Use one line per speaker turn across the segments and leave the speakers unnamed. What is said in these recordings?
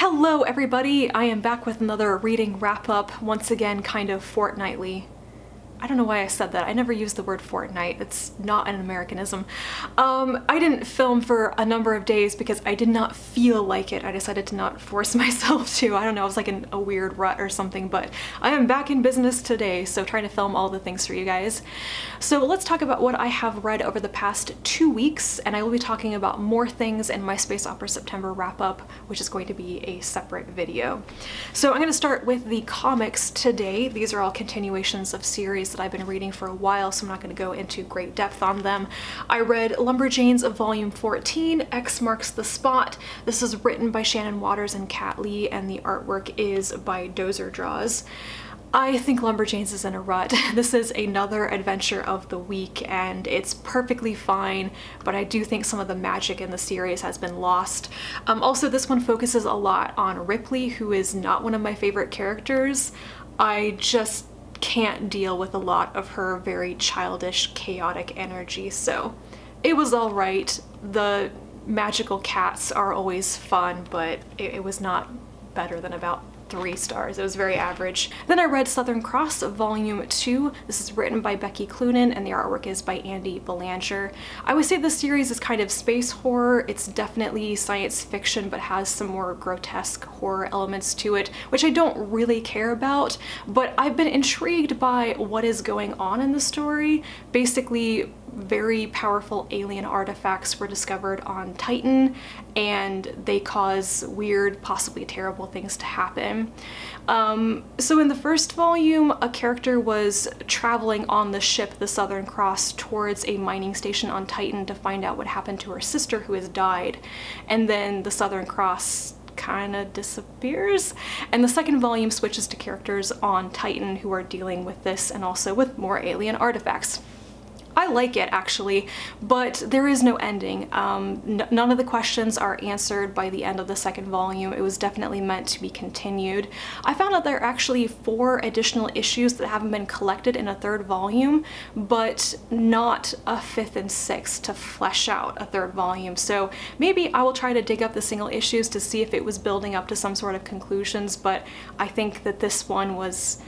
Hello everybody! I am back with another reading wrap-up, once again kind of fortnightly. I don't know why I said that. I never use the word fortnight. It's not an Americanism. I didn't film for a number of days because I did not feel like it. I decided to not force myself to. I don't know, I was like in a weird rut or something, but I am back in business today, so trying to film all the things for you guys. So let's talk about what I have read over the past 2 weeks, and I will be talking about more things in my Space Opera September wrap-up, which is going to be a separate video. So I'm going to start with the comics today. These are all continuations of series that I've been reading for a while, so I'm not going to go into great depth on them. I read Lumberjanes of Volume 14, X Marks the Spot. This is written by Shannon and Kat Leyh, and the artwork is by Dozerdraws. I think Lumberjanes is in a rut. This is another adventure of the week and it's perfectly fine, but I do think some of the magic in the series has been lost. Also, this one focuses a lot on Ripley, who is not one of my favorite characters. I just can't deal with a lot of her very childish, chaotic energy, so it was all right. The magical cats are always fun, but it was not better than about 3 stars. It was very average. Then I read Southern Cross Volume 2. This is written by Becky Cloonan and the artwork is by Belanger. I would say this series is kind of space horror. It's definitely science fiction but has some more grotesque horror elements to it, which I don't really care about, but I've been intrigued by what is going on in the story. Basically, very powerful alien artifacts were discovered on Titan and they cause weird, possibly terrible things to happen. So in the first volume, a character was traveling on the ship, the Southern Cross, towards a mining station on Titan to find out what happened to her sister who has died. And then the Southern Cross kind of disappears. And the second volume switches to characters on Titan who are dealing with this and also with more alien artifacts. I like it actually, but there is no ending. None of the questions are answered by the end of the second volume. It was definitely meant to be continued. I found out there are actually 4 additional issues that haven't been collected in a 3rd volume, but not a 5th and 6th to flesh out a 3rd volume. So maybe I will try to dig up the single issues to see if it was building up to some sort of conclusions, but I think that this one was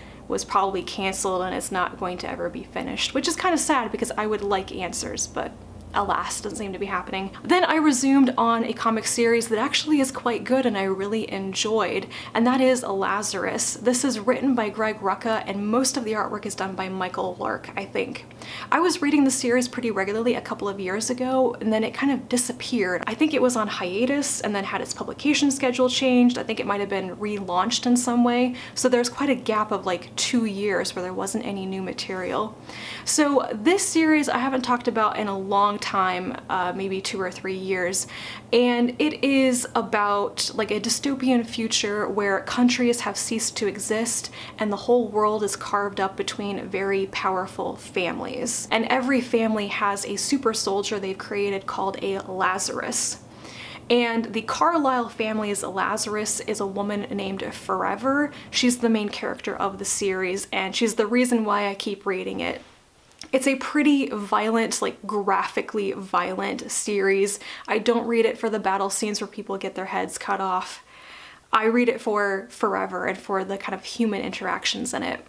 probably canceled and it's not going to ever be finished, which is kind of sad because I would like answers, but alas, doesn't seem to be happening. Then I resumed on a comic series that actually is quite good and I really enjoyed, and that is Lazarus. This is written by Rucka and most of the artwork is done by Lark, I think. I was reading the series pretty regularly a couple of years ago and then it kind of disappeared. I think it was on hiatus and then had its publication schedule changed. I think it might have been relaunched in some way. So there's quite a gap of like 2 years where there wasn't any new material. So this series I haven't talked about in a long time, maybe 2 or 3 years, and it is about like a dystopian future where countries have ceased to exist and the whole world is carved up between very powerful families. And every family has a super soldier they've created called a Lazarus. And the Carlisle family's Lazarus is a woman named Forever. She's the main character of the series and she's the reason why I keep reading it. It's a pretty violent, like graphically violent series. I don't read it for the battle scenes where people get their heads cut off. I read it for Forever and for the kind of human interactions in it.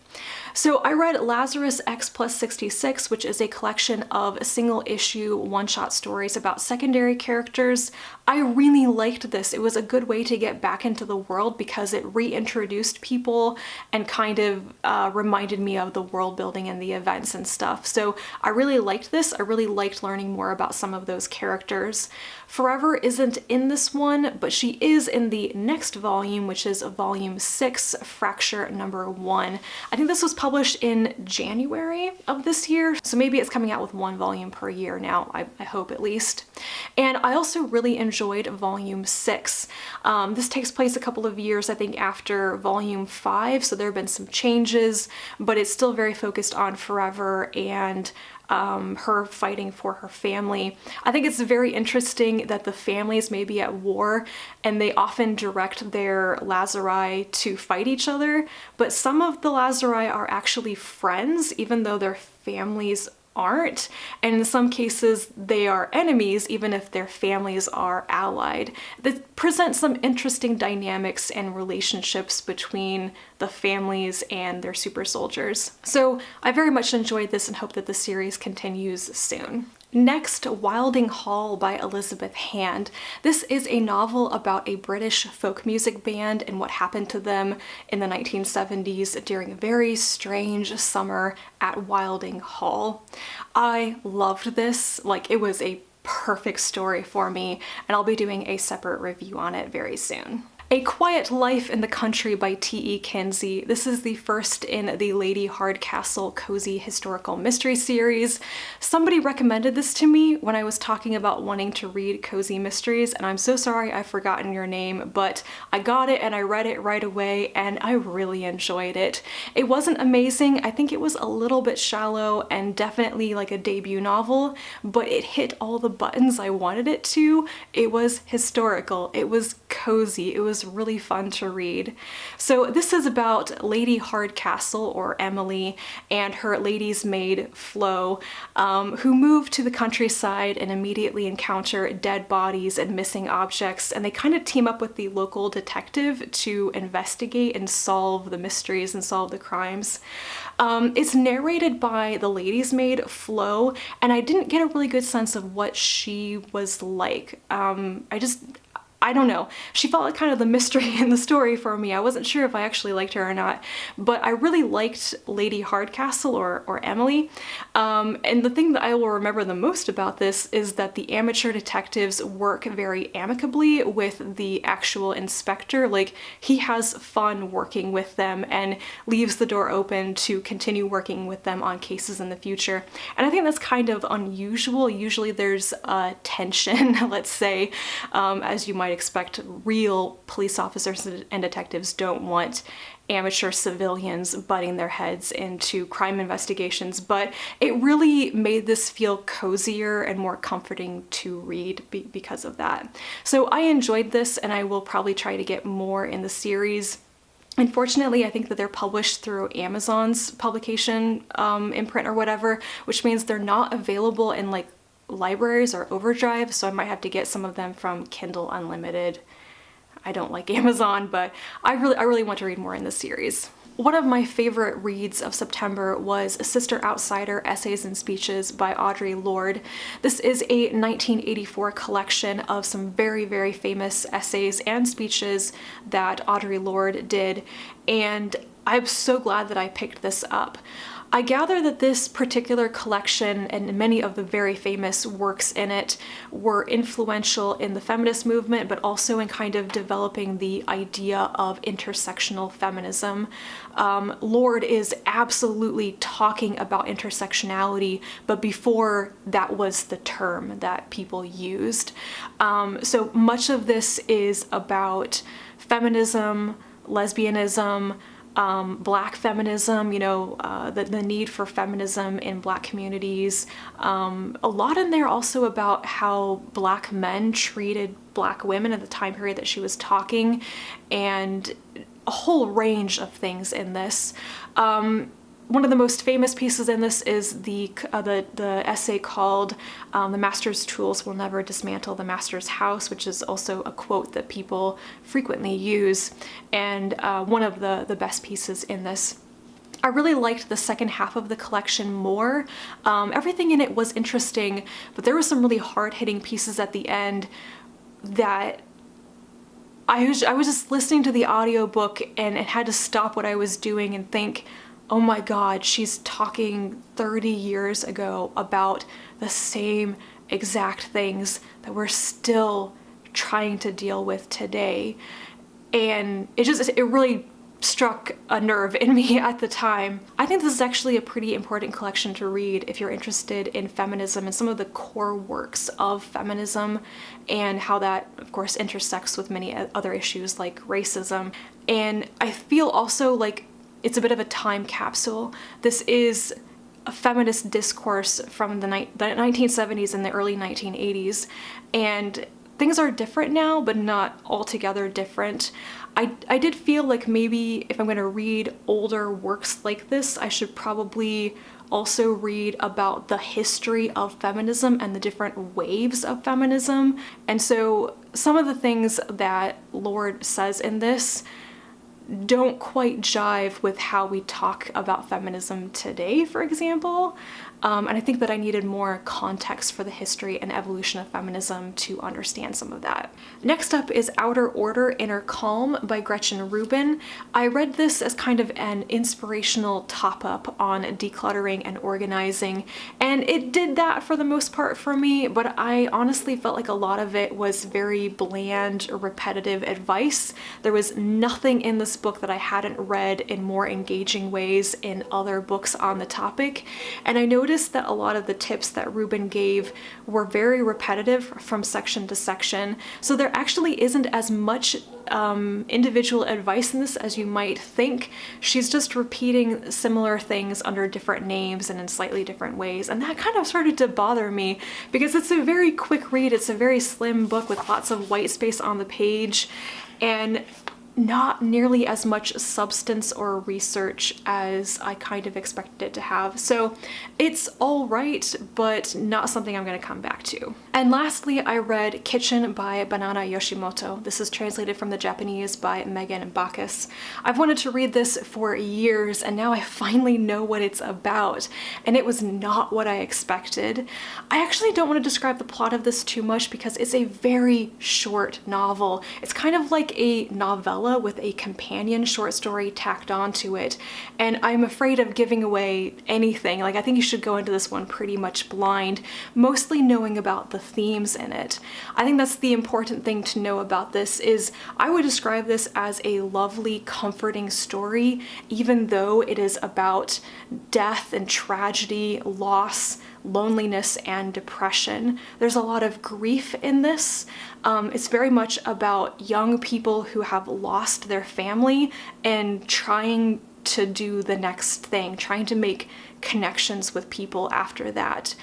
So I read Lazarus X+66, which is a collection of single issue one-shot stories about secondary characters. I really liked this. It was a good way to get back into the world because it reintroduced people and kind of reminded me of the world building and the events and stuff. So I really liked this. I really liked learning more about some of those characters. Forever isn't in this one, but she is in the next volume, which is volume 6, Fracture number 1. I think this was published in January of this year, so maybe it's coming out with 1 volume per year now, I hope at least. And I also really enjoyed volume 6. This takes place a couple of years, I think, after volume 5, so there have been some changes, but it's still very focused on Forever and her fighting for her family. I think it's very interesting that the families may be at war and they often direct their Lazari to fight each other, but some of the Lazari are actually friends even though their families aren't, and in some cases they are enemies even if their families are allied. That presents some interesting dynamics and relationships between the families and their super soldiers. So I very much enjoyed this and hope that the series continues soon. Next, Wylding Hall by Elizabeth Hand. This is a novel about a British folk music band and what happened to them in the 1970s during a very strange summer at Wylding Hall. I loved this, like it was a perfect story for me, and I'll be doing a separate review on it very soon. A Quiet Life in the Country by T.E. Kinsey. This is the first in the Lady Hardcastle Cozy Historical Mystery series. Somebody recommended this to me when I was talking about wanting to read cozy mysteries, and I'm so sorry I've forgotten your name, but I got it and I read it right away and I really enjoyed it. It wasn't amazing. I think it was a little bit shallow and definitely like a debut novel, but it hit all the buttons I wanted it to. It was historical, it was cozy, it was really fun to read. So this is about Lady Hardcastle, or Emily, and her lady's maid Flo, who move to the countryside and immediately encounter dead bodies and missing objects, and they kind of team up with the local detective to investigate and solve the mysteries and solve the crimes. It's narrated by the lady's maid Flo, and I didn't get a really good sense of what she was like. I don't know. She felt like kind of the mystery in the story for me. I wasn't sure if I actually liked her or not, but I really liked Lady Hardcastle, or Emily. And the thing that I will remember the most about this is that the amateur detectives work very amicably with the actual inspector. Like, he has fun working with them and leaves the door open to continue working with them on cases in the future. And I think that's kind of unusual. Usually there's tension, let's say, as you might expect. Real police officers and detectives don't want amateur civilians butting their heads into crime investigations, but it really made this feel cozier and more comforting to read because of that. So I enjoyed this, and I will probably try to get more in the series. Unfortunately, I think that they're published through Amazon's publication imprint or whatever, which means they're not available in like libraries or Overdrive, so I might have to get some of them from Kindle Unlimited. I don't like Amazon, but I really want to read more in this series. One of my favorite reads of September was Sister Outsider Essays and Speeches by Audre Lorde. This is a 1984 collection of some very, very famous essays and speeches that Audre Lorde did, and I'm so glad that I picked this up. I gather that this particular collection and many of the very famous works in it were influential in the feminist movement, but also in kind of developing the idea of intersectional feminism. Lorde is absolutely talking about intersectionality, but before that was the term that people used. So much of this is about feminism, lesbianism, Black feminism, you know, the need for feminism in Black communities. A lot in there also about how Black men treated Black women at the time period that she was talking, and a whole range of things in this. One of the most famous pieces in this is the essay called "The Master's Tools Will Never Dismantle the Master's House," which is also a quote that people frequently use, and one of the best pieces in this. I really liked the second half of the collection more. Everything in it was interesting, but there were some really hard-hitting pieces at the end that I was just listening to the audiobook and had to stop what I was doing and think, oh my God, she's talking 30 years ago about the same exact things that we're still trying to deal with today. And it really struck a nerve in me at the time. I think this is actually a pretty important collection to read if you're interested in feminism and some of the core works of feminism and how that, of course, intersects with many other issues like racism. And I feel also like it's a bit of a time capsule. This is a feminist discourse from the 1970s and the early 1980s, and things are different now, but not altogether different. I did feel like maybe if I'm going to read older works like this, I should probably also read about the history of feminism and the different waves of feminism. And so some of the things that Lorde says in this don't quite jive with how we talk about feminism today, for example. And I think that I needed more context for the history and evolution of feminism to understand some of that. Next up is Outer Order, Inner Calm by Gretchen Rubin. I read this as kind of an inspirational top-up on decluttering and organizing, and it did that for the most part for me, but I honestly felt like a lot of it was very bland, repetitive advice. There was nothing in this book that I hadn't read in more engaging ways in other books on the topic, and I noticed that a lot of the tips that Rubin gave were very repetitive from section to section, so there actually isn't as much individual advice in this as you might think. She's just repeating similar things under different names and in slightly different ways, and that kind of started to bother me because it's a very quick read. It's a very slim book with lots of white space on the page and not nearly as much substance or research as I kind of expected it to have. So it's all right, but not something I'm going to come back to. And lastly, I read Kitchen by Banana Yoshimoto. This is translated from the Japanese by Meghan and Backus. I've wanted to read this for years, and now I finally know what it's about, and it was not what I expected. I actually don't want to describe the plot of this too much because it's a very short novel. It's kind of like a novella with a companion short story tacked onto it, and I'm afraid of giving away anything. Like, I think you should go into this one pretty much blind, mostly knowing about the themes in it. I think that's the important thing to know about this is I would describe this as a lovely, comforting story, even though it is about death and tragedy, loss, loneliness, and depression. There's a lot of grief in this. It's very much about young people who have lost their family and trying to do the next thing, trying to make connections with people after that.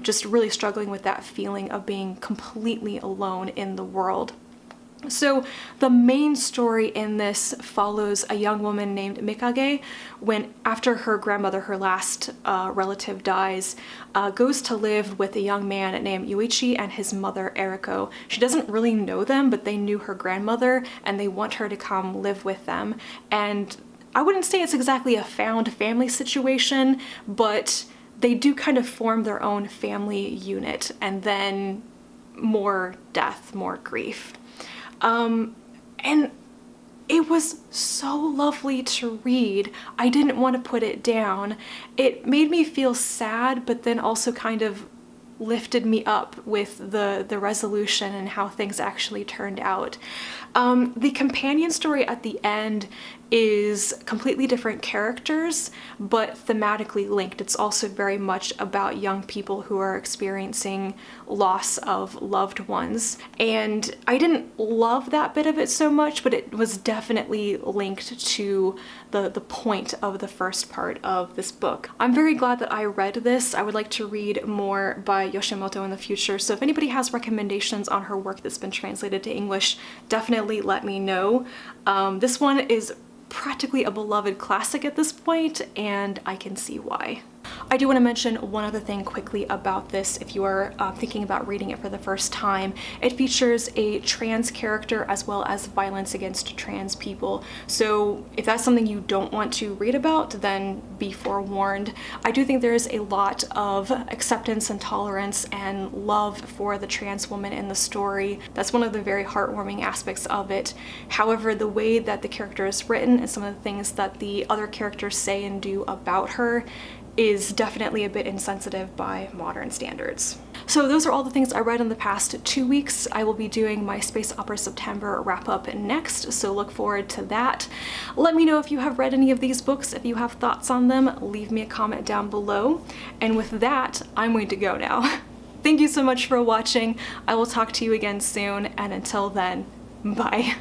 Just really struggling with that feeling of being completely alone in the world. So the main story in this follows a young woman named Mikage when, after her grandmother, her last relative, dies, goes to live with a young man named Yuichi and his mother Eriko. She doesn't really know them, but they knew her grandmother and they want her to come live with them. And I wouldn't say it's exactly a found family situation, but they do kind of form their own family unit, and then more death, more grief. And it was so lovely to read. I didn't want to put it down. It made me feel sad, but then also kind of lifted me up with the resolution and how things actually turned out. The companion story at the end is completely different characters, but thematically linked. It's also very much about young people who are experiencing loss of loved ones. And I didn't love that bit of it so much, but it was definitely linked to the point of the first part of this book. I'm very glad that I read this. I would like to read more by Yoshimoto in the future, so if anybody has recommendations on her work that's been translated to English, definitely let me know. This one is practically a beloved classic at this point, and I can see why. I do want to mention one other thing quickly about this if you are thinking about reading it for the first time. It features a trans character as well as violence against trans people. So if that's something you don't want to read about, then be forewarned. I do think there is a lot of acceptance and tolerance and love for the trans woman in the story. That's one of the very heartwarming aspects of it. However, the way that the character is written and some of the things that the other characters say and do about her is definitely a bit insensitive by modern standards. So those are all the things I read in the past 2 weeks. I will be doing my Space Opera September wrap-up next, so look forward to that. Let me know if you have read any of these books. If you have thoughts on them, leave me a comment down below. And with that, I'm going to go now. Thank you so much for watching. I will talk to you again soon, and until then, bye.